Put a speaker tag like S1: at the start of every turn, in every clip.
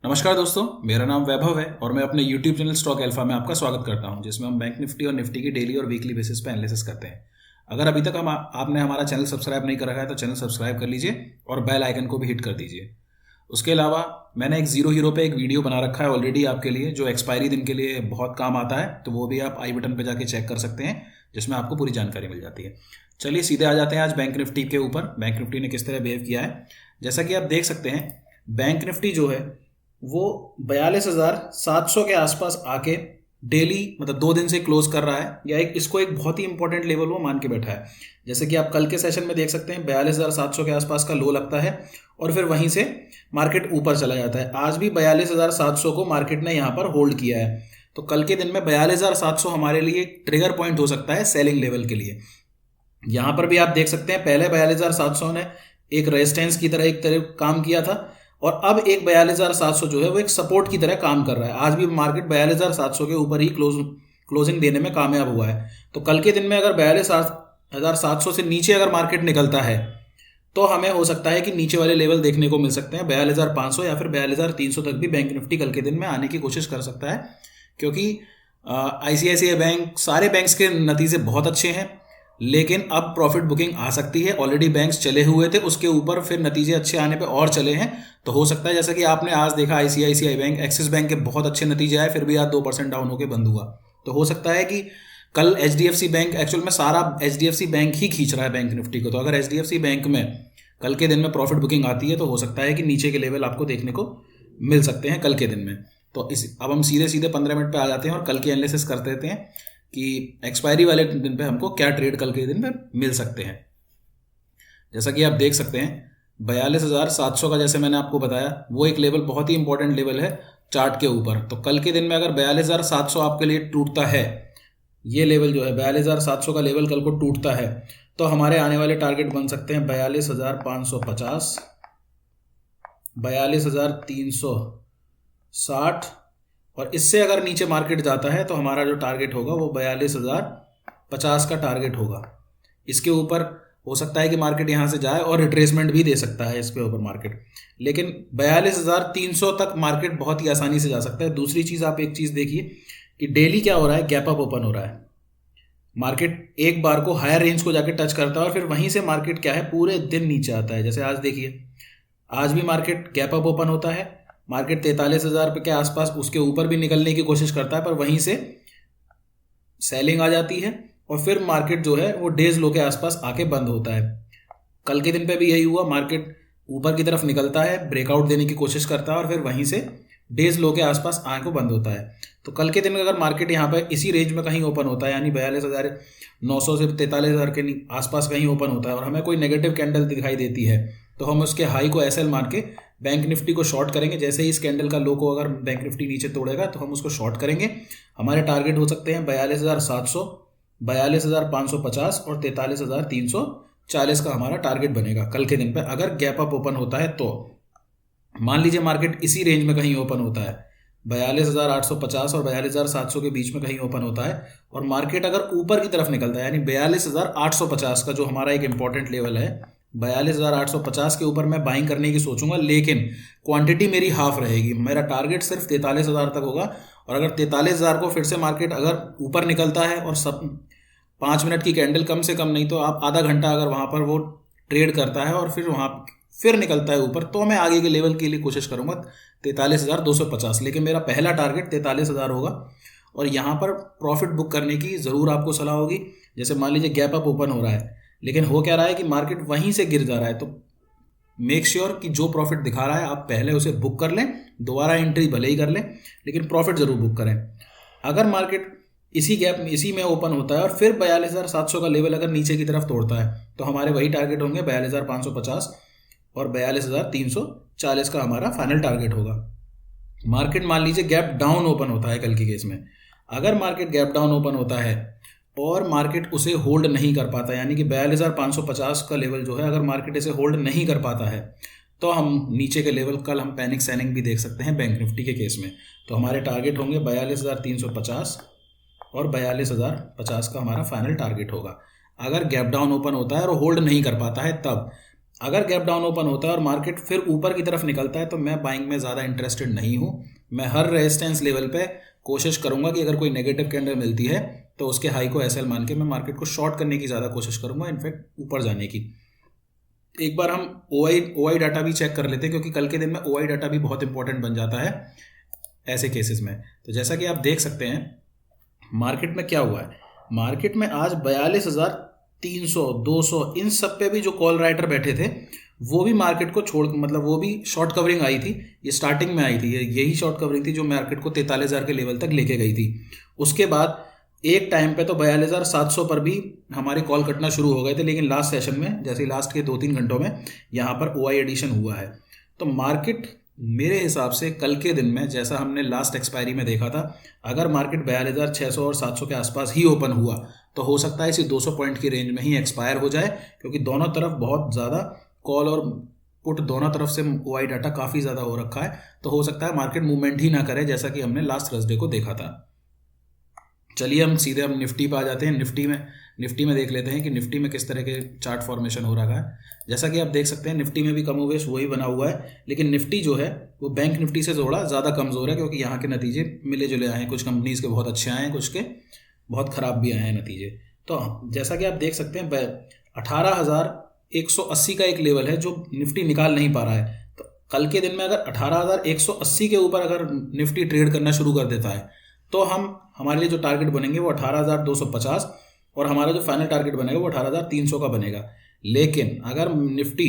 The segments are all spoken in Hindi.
S1: नमस्कार दोस्तों, मेरा नाम वैभव है और मैं अपने YouTube चैनल स्टॉक अल्फा में आपका स्वागत करता हूं, जिसमें हम बैंक निफ्टी और निफ्टी की डेली और वीकली बेसिस पे एनालिसिस करते हैं। अगर अभी तक आपने हमारा चैनल सब्सक्राइब नहीं कर रखा है तो चैनल सब्सक्राइब कर लीजिए और बेल आइकन को भी हिट कर दीजिए। उसके अलावा मैंने एक जीरो हीरो पे एक वीडियो बना रखा है ऑलरेडी आपके लिए, जो एक्सपायरी दिन के लिए बहुत काम आता है, तो वो भी आप आई बटन पर जाके चेक कर सकते हैं, जिसमें आपको पूरी जानकारी मिल जाती है। चलिए सीधे आ जाते हैं आज बैंक निफ्टी के ऊपर। बैंक निफ्टी ने किस तरह बिहेव किया है। जैसा कि आप देख सकते हैं, बैंक निफ्टी जो है वो 42,700 के आसपास आके डेली मतलब 2 दिन से क्लोज कर रहा है, या इसको एक बहुत ही इंपॉर्टेंट लेवल वो मान के बैठा है। जैसे कि आप कल के सेशन में देख सकते हैं 42,700 के आसपास का लो लगता है और फिर वहीं से मार्केट ऊपर चला जाता है। आज भी 42,700 को मार्केट ने यहाँ पर होल्ड किया है, तो कल के दिन में 42,700 हमारे लिए एक ट्रिगर पॉइंट हो सकता है सेलिंग लेवल के लिए। यहाँ पर भी आप देख सकते हैं पहले 42,700 ने एक रेजिस्टेंस की तरह एक तरह काम किया था और अब एक 42,700 जो है वो एक सपोर्ट की तरह काम कर रहा है। आज भी मार्केट 42,700 के ऊपर ही क्लोजिंग देने में कामयाब हुआ है। तो कल के दिन में अगर 42,700 से नीचे अगर मार्केट निकलता है तो हमें हो सकता है कि नीचे वाले लेवल देखने को मिल सकते हैं 42,500 या फिर 42,300 तक भी बैंक निफ्टी कल के दिन में आने की कोशिश कर सकता है, क्योंकि ICICI बैंक, सारे बैंक्स के नतीजे बहुत अच्छे हैं, लेकिन अब प्रॉफिट बुकिंग आ सकती है। ऑलरेडी बैंक्स चले हुए थे, उसके ऊपर फिर नतीजे अच्छे आने पे और चले हैं, तो हो सकता है जैसा कि आपने आज देखा ICICI बैंक, एक्सिस बैंक के बहुत अच्छे नतीजे आए, फिर भी आज 2% डाउन होकर बंद हुआ। तो हो सकता है कि कल HDFC बैंक, एक्चुअल में सारा HDFC बैंक ही खींच रहा है बैंक निफ्टी को, तो अगर HDFC बैंक में कल के दिन में प्रॉफिट बुकिंग आती है तो हो सकता है कि नीचे के लेवल आपको देखने को मिल सकते हैं कल के दिन में। तो अब हम सीधे 15 मिनट पे आ जाते हैं और कल की एनालिसिस कर देते हैं कि एक्सपायरी वाले दिन पे हमको क्या ट्रेड कल के दिन पे मिल सकते हैं। जैसा कि आप देख सकते हैं 42,700 का, जैसे मैंने आपको बताया, वो एक लेवल बहुत ही इंपॉर्टेंट लेवल है चार्ट के ऊपर। तो कल के दिन में अगर 42,700 आपके लिए टूटता है, ये लेवल जो है 42,700 का लेवल कल को टूटता है, तो हमारे आने वाले टारगेट बन सकते हैं 42,550, 42,360, और इससे अगर नीचे मार्केट जाता है तो हमारा जो टारगेट होगा वो 42,050 का टारगेट होगा। इसके ऊपर हो सकता है कि मार्केट यहाँ से जाए और रिट्रेसमेंट भी दे सकता है इसके ऊपर मार्केट, लेकिन 42,300 तक मार्केट बहुत ही आसानी से जा सकता है। दूसरी चीज़, आप एक चीज़ देखिए कि डेली क्या हो रहा है, गैप अप ओपन हो रहा है। मार्केट एक बार को हायर रेंज को जाके टच करता है और फिर वहीं से मार्केट क्या है पूरे दिन नीचे आता है। जैसे आज देखिए, आज भी मार्केट गैप अप ओपन होता है, मार्केट 43,000 के आसपास उसके ऊपर भी निकलने की कोशिश करता है, पर वहीं से सेलिंग आ जाती है और फिर मार्केट जो है वो डेज लो के आसपास आके बंद होता है। कल के दिन पे भी यही हुआ, मार्केट ऊपर की तरफ निकलता है, ब्रेकआउट देने की कोशिश करता है और फिर वहीं से डेज लो के आसपास आके बंद होता है। तो कल के दिन में अगर मार्केट यहाँ पर इसी रेंज में कहीं ओपन होता है, यानी 42,900 से 43,000 के आसपास कहीं ओपन होता है और हमें कोई नेगेटिव कैंडल दिखाई देती है, तो हम उसके हाई को SL मान के बैंक निफ्टी को शॉर्ट करेंगे। जैसे ही इस कैंडल का लो को अगर बैंक निफ्टी नीचे तोड़ेगा तो हम उसको शॉर्ट करेंगे। हमारे टारगेट हो सकते हैं 42,700, 42,550 और 43,340 का हमारा टारगेट बनेगा कल के दिन पे, अगर गैप अप ओपन होता है तो। मान लीजिए मार्केट इसी रेंज में कहीं ओपन होता है, 42,850 और 42,700 के बीच में कहीं ओपन होता है, और मार्केट अगर ऊपर की तरफ निकलता है, यानी 42,850 का जो हमारा एक इंपॉर्टेंट लेवल है, 42,850 के ऊपर मैं बाइंग करने की सोचूंगा, लेकिन क्वांटिटी मेरी हाफ रहेगी। मेरा टारगेट सिर्फ 43,000 तक होगा, और अगर 43,000 को फिर से मार्केट अगर ऊपर निकलता है और सब 5 मिनट की कैंडल, कम से कम नहीं तो आप आधा घंटा अगर वहाँ पर वो ट्रेड करता है और फिर वहाँ फिर निकलता है ऊपर, तो मैं आगे के लेवल के लिए कोशिश करूँगा 43,250, लेकिन मेरा पहला टारगेट 43,000 होगा। और यहाँ पर प्रॉफिट बुक करने की ज़रूर आपको सलाह होगी। जैसे मान लीजिए गैप अप ओपन हो रहा है, लेकिन हो क्या रहा है कि मार्केट वहीं से गिर जा रहा है, तो मेक श्योर कि जो प्रॉफिट दिखा रहा है आप पहले उसे बुक कर लें, दोबारा एंट्री भले ही कर लें, लेकिन प्रॉफिट ज़रूर बुक करें। अगर मार्केट इसी में ओपन होता है और फिर 42,700 का लेवल अगर नीचे की तरफ तोड़ता है, तो हमारे वही टारगेट होंगे 42,550 और 42,340 का हमारा फाइनल टारगेट होगा। मार्केट मान लीजिए गैप डाउन ओपन होता है कल की केस में, अगर मार्केट गैप डाउन ओपन होता है और मार्केट उसे होल्ड नहीं कर पाता, यानी कि 42,550 का लेवल जो है अगर मार्केट इसे होल्ड नहीं कर पाता है, तो हम नीचे के लेवल कल हम पैनिक सेलिंग भी देख सकते हैं बैंक निफ्टी के केस में। तो हमारे टारगेट होंगे 42,350 और 42,050 का हमारा फाइनल टारगेट होगा। अगर गैप डाउन ओपन होता है और होल्ड नहीं कर पाता है तब, अगर गैप डाउन ओपन होता है और मार्केट फिर ऊपर की तरफ निकलता है तो मैं बाइंग में ज़्यादा इंटरेस्टेड नहीं हूँ। मैं हर रेजिस्टेंस लेवल पे कोशिश करूंगा कि अगर कोई नेगेटिव कैंडल मिलती है तो उसके हाई को एसएल मान के मैं मार्केट को शॉर्ट करने की ज़्यादा कोशिश करूंगा, इनफैक्ट ऊपर जाने की। एक बार हम ओआई डाटा भी चेक कर लेते हैं, क्योंकि कल के दिन में ओआई डाटा भी बहुत इंपॉर्टेंट बन जाता है ऐसे केसेस में। तो जैसा कि आप देख सकते हैं मार्केट में क्या हुआ है, मार्केट में आज 42,300 200 इन सब पे भी जो कॉल राइटर बैठे थे वो भी मार्केट को छोड़, मतलब वो भी शॉर्ट कवरिंग आई थी। ये स्टार्टिंग में आई थी, यही शॉर्ट कवरिंग थी जो मार्केट को 43,000 के लेवल तक लेके गई थी। उसके बाद एक टाइम पे तो 42,700 पर भी हमारे कॉल कटना शुरू हो गए थे, लेकिन लास्ट सेशन में जैसे लास्ट के 2-3 घंटों में यहाँ पर ओआई एडिशन हुआ है। तो मार्केट मेरे हिसाब से कल के दिन में जैसा हमने लास्ट एक्सपायरी में देखा था, अगर मार्केट 42,600 और 700 के आसपास ही ओपन हुआ तो हो सकता है इसी 200 पॉइंट की रेंज में ही एक्सपायर हो जाए, क्योंकि दोनों तरफ बहुत ज़्यादा कॉल और पुट दोनों तरफ से ओआई डाटा काफ़ी ज़्यादा हो रखा है। तो हो सकता है मार्केट मूवमेंट ही ना करे, जैसा कि हमने लास्ट थर्सडे को देखा था। चलिए हम सीधे निफ्टी पे आ जाते हैं। निफ्टी में देख लेते हैं कि निफ्टी में किस तरह के चार्ट फॉर्मेशन हो रहा है। जैसा कि आप देख सकते हैं निफ्टी में भी कमोवेश वही बना हुआ है, लेकिन निफ्टी जो है वो बैंक निफ्टी से थोड़ा ज़्यादा कमज़ोर है, क्योंकि यहाँ के नतीजे मिले जुले आए हैं। कुछ कंपनीज़ के बहुत अच्छे आए हैं, कुछ के बहुत ख़राब भी आए हैं नतीजे। तो जैसा कि आप देख सकते हैं 18,180 का एक लेवल है जो निफ्टी निकाल नहीं पा रहा है। तो कल के दिन में अगर 18,180 के ऊपर अगर निफ्टी ट्रेड करना शुरू कर देता है तो हमारे लिए जो टारगेट बनेंगे वो 18,250 और हमारा जो फाइनल टारगेट बनेगा वो 18,300 का बनेगा। लेकिन अगर निफ्टी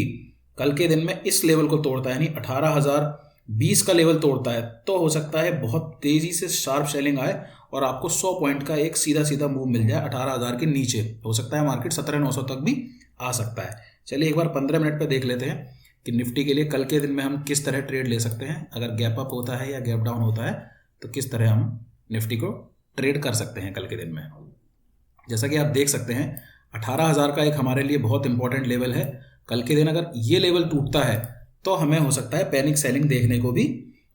S1: कल के दिन में इस लेवल को तोड़ता है, यानी 18,020 का लेवल तोड़ता है, तो हो सकता है बहुत तेज़ी से शार्प सेलिंग आए और आपको 100 पॉइंट का एक सीधा मूव मिल जाए 18,000 के नीचे। हो सकता है मार्केट 17,900 तक भी आ सकता है। चलिए एक बार 15 मिनट पे देख लेते हैं कि निफ्टी के लिए कल के दिन में हम किस तरह ट्रेड ले सकते हैं। अगर गैप अप होता है या गैप डाउन होता है तो किस तरह हम निफ्टी को ट्रेड कर सकते हैं कल के दिन में। जैसा कि आप देख सकते हैं 18,000 का एक हमारे लिए बहुत इंपॉर्टेंट लेवल है। कल के दिन अगर ये लेवल टूटता है तो हमें हो सकता है पैनिक सेलिंग देखने को भी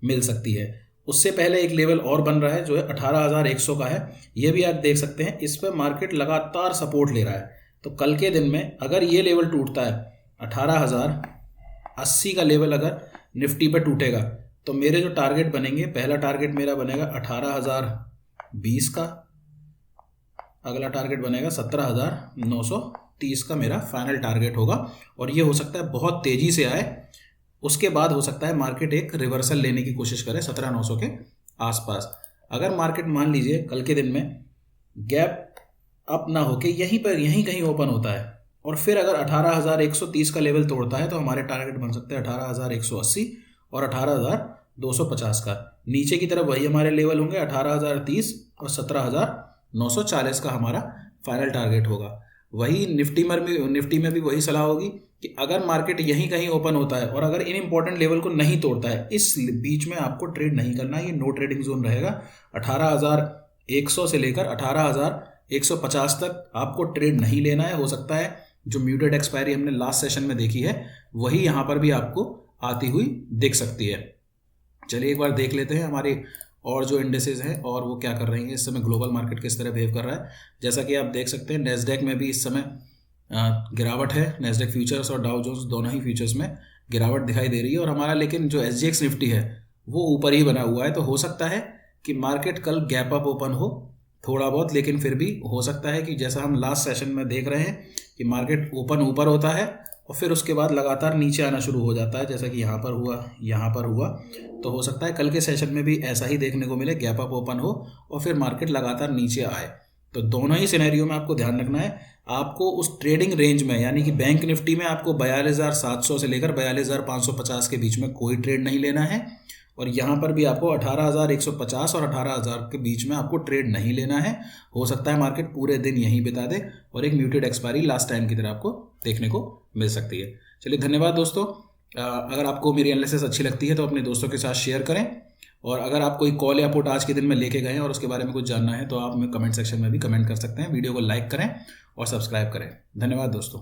S1: मिल सकती है। उससे पहले एक लेवल और बन रहा है जो है 18,100 का है। ये भी आप देख सकते हैं, इस पर मार्केट लगातार सपोर्ट ले रहा है। तो कल के दिन में अगर ये लेवल टूटता है 18,080 का लेवल अगर निफ्टी पर टूटेगा तो मेरे जो टारगेट बनेंगे, पहला टारगेट मेरा बनेगा 18,020 का, अगला टारगेट बनेगा 17,930 का, मेरा फाइनल टारगेट होगा। और ये हो सकता है बहुत तेज़ी से आए, उसके बाद हो सकता है मार्केट एक रिवर्सल लेने की कोशिश करे 17,900 के आसपास। अगर मार्केट मान लीजिए कल के दिन में गैप अप ना होके यहीं कहीं ओपन होता है और फिर अगर 18,130 का लेवल तोड़ता है तो हमारे टारगेट बन सकते हैं 18,180 और 18,250 का। नीचे की तरफ वही हमारे लेवल होंगे 18,030 और 17,940 का हमारा फाइनल टारगेट होगा। वही निफ्टी में भी वही सलाह होगी कि अगर मार्केट यहीं कहीं ओपन होता है और अगर इन इंपॉर्टेंट लेवल को नहीं तोड़ता है, इस बीच में आपको ट्रेड नहीं करना है। ये नो ट्रेडिंग जोन रहेगा। 18,100 से लेकर 18,150 तक आपको ट्रेड नहीं लेना है। हो सकता है जो म्यूटेड एक्सपायरी हमने लास्ट सेशन में देखी है वही यहाँ पर भी आपको आती हुई दिख सकती है। चलिए एक बार देख लेते हैं हमारे और जो इंडेसेस हैं और वो क्या कर रही हैं। इस समय ग्लोबल मार्केट किस तरह बिहेव कर रहा है। जैसा कि आप देख सकते हैं नेस्डैक में भी इस समय गिरावट है। नेस्डैक फ्यूचर्स और डाउ जोन्स दोनों ही फ्यूचर्स में गिरावट दिखाई दे रही है और हमारा लेकिन जो SGX निफ्टी है वो ऊपर ही बना हुआ है। तो हो सकता है कि मार्केट कल गैप अप ओपन हो थोड़ा बहुत, लेकिन फिर भी हो सकता है कि जैसा हम लास्ट सेशन में देख रहे हैं कि मार्केट ओपन ऊपर होता है और फिर उसके बाद लगातार नीचे आना शुरू हो जाता है, जैसा कि यहाँ पर हुआ। तो हो सकता है कल के सेशन में भी ऐसा ही देखने को मिले, गैप अप ओपन हो और फिर मार्केट लगातार नीचे आए। तो दोनों ही सिनेरियो में आपको ध्यान रखना है, आपको उस ट्रेडिंग रेंज में, यानी कि बैंक निफ्टी में आपको 42,700 से लेकर 42,550 के बीच में कोई ट्रेड नहीं लेना है और यहाँ पर भी आपको 18,150 और 18,000 के बीच में आपको ट्रेड नहीं लेना है। हो सकता है मार्केट पूरे दिन यहीं बिता दे और एक म्यूटेड एक्सपायरी लास्ट टाइम की तरह आपको देखने को मिल सकती है। चलिए धन्यवाद दोस्तों। अगर आपको मेरी एनालिसिस अच्छी लगती है तो अपने दोस्तों के साथ शेयर करें और अगर आप कोई कॉल या पुट आज के दिन में लेके गए हैं और उसके बारे में कुछ जानना है तो आप हमें कमेंट सेक्शन में भी कमेंट कर सकते हैं। वीडियो को लाइक करें और सब्सक्राइब करें। धन्यवाद दोस्तों।